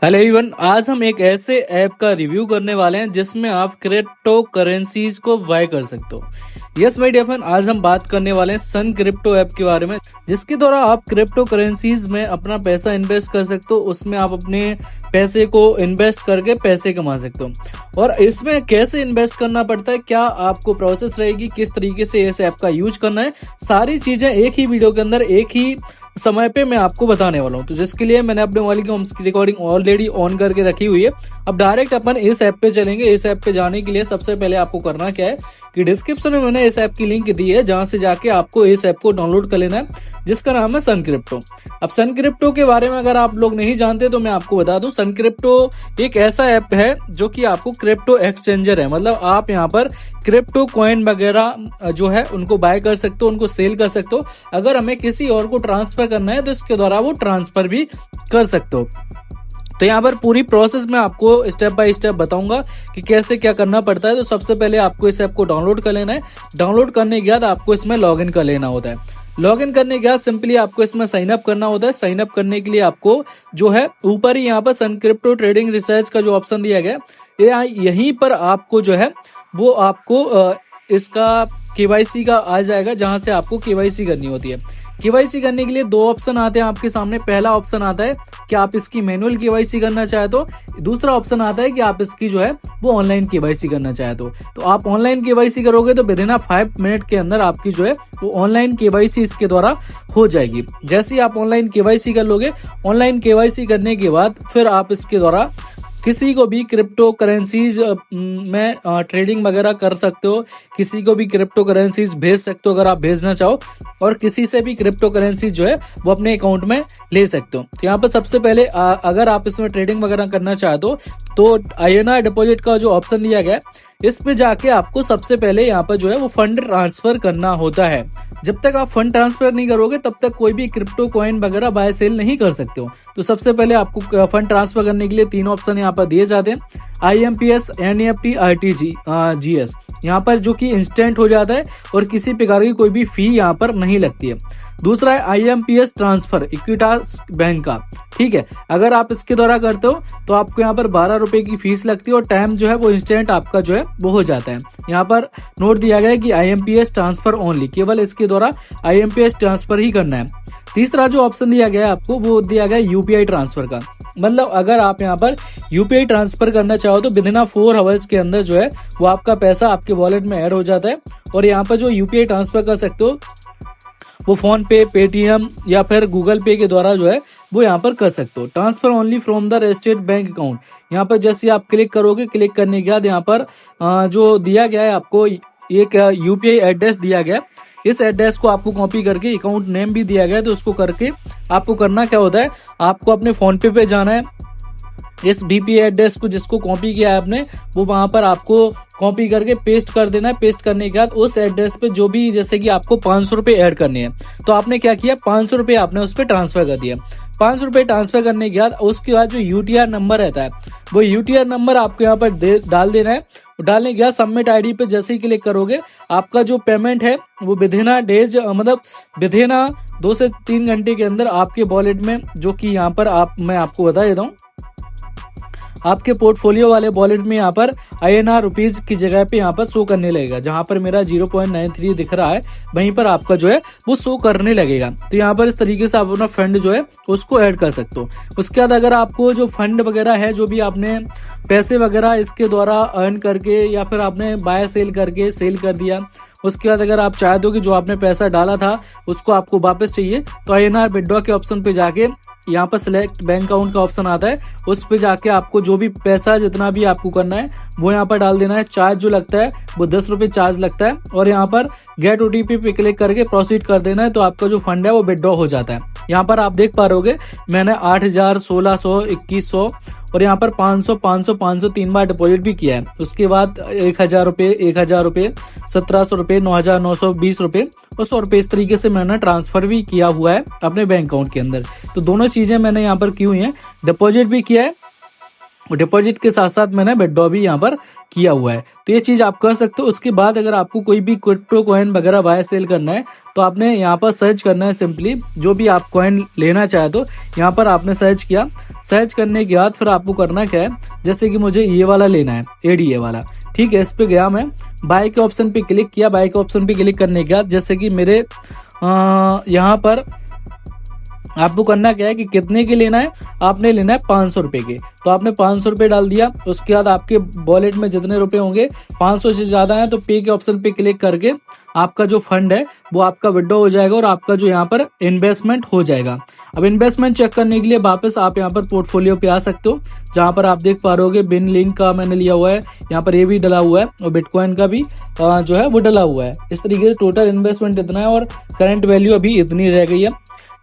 Hello everyone, आज हम एक ऐसे ऐप का रिव्यू करने वाले हैं जिसमें आप क्रिप्टो करेंसीज को बाय कर सकते हो। यस माय डियर फ्रेंड, आज हम बात करने वाले हैं सन क्रिप्टो ऐप के बारे में, जिसके द्वारा आप क्रिप्टो करेंसीज में अपना पैसा इन्वेस्ट कर सकते हो। उसमें आप अपने पैसे को इन्वेस्ट करके पैसे कमा सकते हो। और इसमें कैसे इन्वेस्ट करना पड़ता है, क्या आपको प्रोसेस रहेगी, किस तरीके से इस ऐप का यूज करना है, सारी चीजें एक ही वीडियो के अंदर एक ही समय पे मैं आपको बताने वाला हूं। तो जिसके लिए मैंने अपने मोबाइल की home screen recording already on करके रखी हुई है। अब डायरेक्ट अपन इस ऐप पे चलेंगे। इस ऐप पे जाने के लिए सबसे पहले आपको करना क्या है कि डिस्क्रिप्शन में मैंने इस ऐप की लिंक दी है, जहां से जाके आपको इस ऐप को डाउनलोड कर लेना है, जिसका नाम है सन क्रिप्टो। अब सन क्रिप्टो के बारे में अगर आप लोग नहीं जानते तो मैं आपको बता दूं, सन क्रिप्टो एक ऐसा ऐप है जो कि आपको क्रिप्टो एक्सचेंजर है। मतलब आप यहाँ पर क्रिप्टो कॉइन वगैरह जो है उनको बाय कर सकते हो, उनको सेल कर सकते हो। अगर हमें किसी और को ट्रांसफर करना है तो इसके द्वारा वो ट्रांसफर भी कर सकते हो। तो यहाँ पर पूरी प्रोसेस मैं आपको स्टेप बाय स्टेप बताऊंगा कि कैसे क्या करना पड़ता है। तो सबसे पहले आपको इस ऐप को डाउनलोड कर लेना है। डाउनलोड करने के बाद आपको इसमें लॉगिन कर लेना होता है। लॉगिन करने के बाद सिंपली आपको इसमें साइन अप करना होता है। साइन अप करने के लिए आपको जो है ऊपर ही यहाँ पर सन क्रिप्टो ट्रेडिंग रिसर्च का जो ऑप्शन दिया गया, यहीं पर आपको जो है वो आपको इसका केवाईसी का आ जाएगा, जहां से आपको केवाईसी करनी होती है। केवाईसी करने के लिए दो ऑप्शन आते हैं आपके सामने। पहला ऑप्शन आता है कि आप इसकी मैनुअल केवाईसी करना चाहे तो, दूसरा ऑप्शन आता है कि आप इसकी जो है वो ऑनलाइन केवाईसी करना चाहे तो आप ऑनलाइन केवाईसी करोगे तो विदिन 5 मिनट के अंदर आपकी जो है वो ऑनलाइन केवाईसी इसके द्वारा हो जाएगी। जैसे ही आप ऑनलाइन केवाईसी कर लोगे, ऑनलाइन केवाईसी करने के बाद फिर आप इसके द्वारा किसी को भी क्रिप्टो करेंसीज में ट्रेडिंग वगैरह कर सकते हो। किसी को भी क्रिप्टो करेंसीज भेज सकते हो अगर आप भेजना चाहो, और किसी से भी क्रिप्टो करेंसीज जो है वो अपने अकाउंट में ले सकते हो। तो यहाँ पर सबसे पहले अगर आप इसमें ट्रेडिंग वगैरह करना चाहते हो तो INR डिपॉजिट का जो ऑप्शन दिया गया है, इस पे जाके आपको सबसे पहले यहाँ पर जो है वो फंड ट्रांसफर करना होता है। जब तक आप फंड ट्रांसफर नहीं करोगे तब तक कोई भी क्रिप्टो कॉइन वगैरह बाय सेल नहीं कर सकते हो। तो सबसे पहले आपको फंड ट्रांसफर करने के लिए 3 ऑप्शन यहाँ पर दिए जाते हैं, IMPS, NEFT, RTGS। यहाँ पर जो कि इंस्टेंट हो जाता है और किसी प्रकार की कोई भी फी यहाँ पर नहीं लगती है। दूसरा है IMPS ट्रांसफर, इक्विटास बैंक का। ठीक है, अगर आप इसके द्वारा करते हो तो आपको यहाँ पर 12 रुपए की फीस लगती है और टाइम जो है वो इंस्टेंट आपका जो है वो हो जाता है। यहाँ पर नोट दिया गया है कि IMPS ट्रांसफर ओनली, केवल इसके द्वारा IMPS ट्रांसफर ही करना है। तीसरा जो ऑप्शन दिया गया है आपको, वो दिया गया है UPI ट्रांसफर का। मतलब अगर आप यहाँ पर UPI ट्रांसफर करना चाहो तो विदिन 4 आवर्स के अंदर जो है वो आपका पैसा आपके वॉलेट में ऐड हो जाता है। और यहाँ पर जो UPI ट्रांसफर कर सकते हो वो फोन पे, पेटीएम या फिर गूगल पे के द्वारा जो है वो यहाँ पर कर सकते हो। Transfer only from the registered bank account. यहाँ पर जैसे आप क्लिक करोगे, क्लिक करने के बाद यहाँ पर जो दिया गया है आपको एक UPI एड्रेस दिया गया है। इस एड्रेस को आपको कॉपी करके, अकाउंट नेम भी दिया गया है तो उसको करके आपको करना क्या होता है, आपको अपने फोन पे जाना है। इस VP एड्रेस को जिसको कॉपी किया है आपने, वो वहां पर आपको कॉपी करके पेस्ट कर देना है। पेस्ट करने के बाद उस एड्रेस पे जो भी, जैसे कि आपको 500 रुपए ऐड करने हैं, तो आपने क्या किया, 500 रुपए आपने उस पर ट्रांसफर कर दिया। 500 रुपए ट्रांसफर करने के बाद उसके बाद जो UTR नंबर रहता है, वो UTR नंबर आपको यहाँ पर डाल देना है। डालने के बाद सबमिट ID पे जैसे ही क्लिक करोगे, आपका जो पेमेंट है वो विदिन डेज, मतलब विदिन 2 से 3 घंटे के अंदर आपके वॉलेट में, जो कि यहाँ पर मैं आपको बता देता हूँ, आपके पोर्टफोलियो वाले वॉलेट में यहाँ पर INR रुपीज की जगह पे यहाँ पर शो करने लगेगा। जहां पर मेरा 0.93 दिख रहा है, वहीं पर आपका जो है वो शो करने लगेगा। तो यहाँ पर इस तरीके से आप अपना फंड जो है उसको ऐड कर सकते हो। उसके बाद अगर आपको जो फंड वगैरह है, जो भी आपने पैसे वगैरह इसके द्वारा अर्न करके या फिर आपने बाय सेल करके सेल कर दिया, उसके बाद अगर आप चाहते हो कि जो आपने पैसा डाला था उसको आपको वापस चाहिए, तो INR विड्रॉ के ऑप्शन पे जाके यहाँ पर सिलेक्ट बैंक अकाउंट का ऑप्शन आता है, उस पे जाके आपको जो भी पैसा जितना भी आपको करना है वो यहाँ पर डाल देना है। चार्ज जो लगता है वो 10 रुपए चार्ज लगता है, और यहाँ पर गेट OTP पे क्लिक करके प्रोसीड कर देना है। तो आपका जो फंड है वो विड्रॉ हो जाता है। यहाँ पर आप देख पा रहे मैंने 8,000, 1,600, 2,100 और यहाँ पर 500, 500, 500 3 बार डिपॉजिट भी किया है। उसके बाद 1,000 रुपए, 1,000 रुपए, 1,700 रुपए, 9,920 रुपए और 100 रुपए, इस तरीके से मैंने ट्रांसफर भी किया हुआ है अपने बैंक अकाउंट के अंदर। तो दोनों चीजें मैंने यहाँ पर की हुई हैं, डिपॉजिट भी किया है डिपॉजिट के साथ साथ मैंने विड्रॉ भी यहाँ पर किया हुआ है। तो ये चीज आप कर सकते हो। उसके बाद अगर आपको कोई भी क्रिप्टो कॉइन वगैरह बाय सेल करना है तो आपने यहाँ पर सर्च करना है, सिंपली जो भी आप कॉइन लेना चाहे तो यहाँ पर आपने सर्च किया। सर्च करने के बाद फिर आपको करना क्या है, जैसे कि मुझे ये वाला लेना है, ADA वाला, ठीक है। इस पे गया मैं, बाय के ऑप्शन पे क्लिक किया। बाय के ऑप्शन पे क्लिक करने के बाद जैसे कि मेरे यहाँ पर आपको करना क्या है कि कितने के लेना है, आपने लेना है 500 रुपए के। तो आपने 500 रुपए डाल दिया। उसके बाद आपके वॉलेट में जितने रुपए होंगे, 500 से ज्यादा है तो पे के ऑप्शन पे क्लिक करके आपका जो फंड है वो आपका विड्रॉ हो जाएगा और आपका जो यहाँ पर इन्वेस्टमेंट हो जाएगा। अब इन्वेस्टमेंट चेक करने के लिए वापस आप यहाँ पर पोर्टफोलियो पे आ सकते हो, जहाँ पर आप देख पा रहे होगे बिन लिंक का मैंने लिया हुआ है, यहाँ पर ये भी डला हुआ है और बिटकॉइन का भी जो है वो डला हुआ है। इस तरीके से टोटल इन्वेस्टमेंट इतना है और करंट वैल्यू अभी इतनी रह गई है।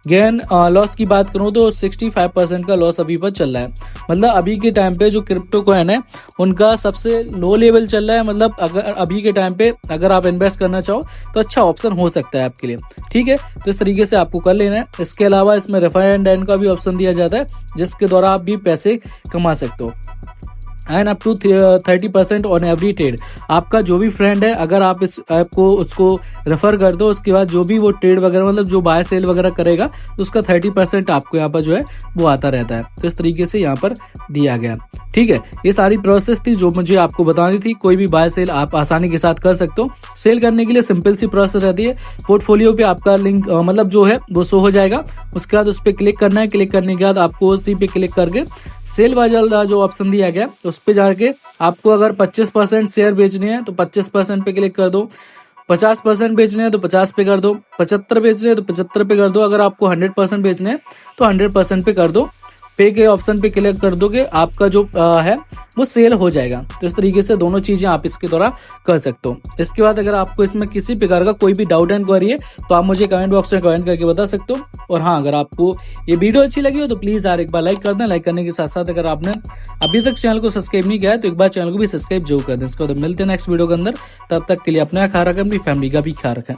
गेन लॉस की बात करूं तो 65% का लॉस अभी पर चल रहा है। मतलब अभी के टाइम पे जो क्रिप्टो कॉइन है उनका सबसे लो लेवल चल रहा है। मतलब अगर अभी के टाइम पे अगर आप इन्वेस्ट करना चाहो तो अच्छा ऑप्शन हो सकता है आपके लिए, ठीक है। तो इस तरीके से आपको कर लेना है। इसके अलावा इसमें रेफर एंड अर्न का भी ऑप्शन दिया जाता है, जिसके द्वारा आप भी पैसे कमा सकते हो। And up to 30% on every trade. आपका जो भी फ्रेंड है, अगर आप इस ऐप को उसको रेफर कर दो, उसके बाद जो भी वो ट्रेड वगैरह मतलब जो बाय सेल वगैरह करेगा तो उसका 30% आपको यहाँ पर जो है वो आता रहता है। तो इस तरीके से यहाँ पर दिया गया, ठीक है। ये सारी प्रोसेस थी जो मुझे आपको बतानी थी। कोई भी बाय सेल आप आसानी के साथ कर सकते हो। सेल करने के लिए सिंपल सी प्रोसेस रहती है। पोर्टफोलियो पे आपका लिंक मतलब जो है वो शो हो जाएगा। उसके बाद उस पर क्लिक करना है। क्लिक करने के बाद आपको उसी पे क्लिक करके सेल वाला जो ऑप्शन दिया गया उस पे जाके आपको अगर 25% शेयर बेचने हैं तो 25% पे क्लिक कर दो, 50% बेचने हैं तो 50 पे कर दो, 75 बेचने हैं तो 75 पे कर दो। अगर आपको 100% बेचने हैं तो 100% पे कर दो। पे के ऑप्शन पे क्लिक कर दोगे, आपका जो है वो सेल हो जाएगा। तो इस तरीके से दोनों चीजें आप इसके द्वारा कर सकते हो। इसके बाद अगर आपको इसमें किसी प्रकार का कोई भी डाउट एंड क्वेरी है तो आप मुझे कमेंट बॉक्स में कमेंट करके बता सकते हो। और हाँ, अगर आपको ये वीडियो अच्छी लगी हो तो प्लीज यार एक बार लाइक कर दें। लाइक करने के साथ साथ अगर आपने अभी तक चैनल को सब्सक्राइब नहीं किया है तो एक बार चैनल को भी सब्सक्राइब जरूर कर दें। इसके बाद मिलते हैं नेक्स्ट वीडियो के अंदर। तब तक के लिए अपना ख्याल रखें, अपनी फैमिली का भी ख्याल रखें।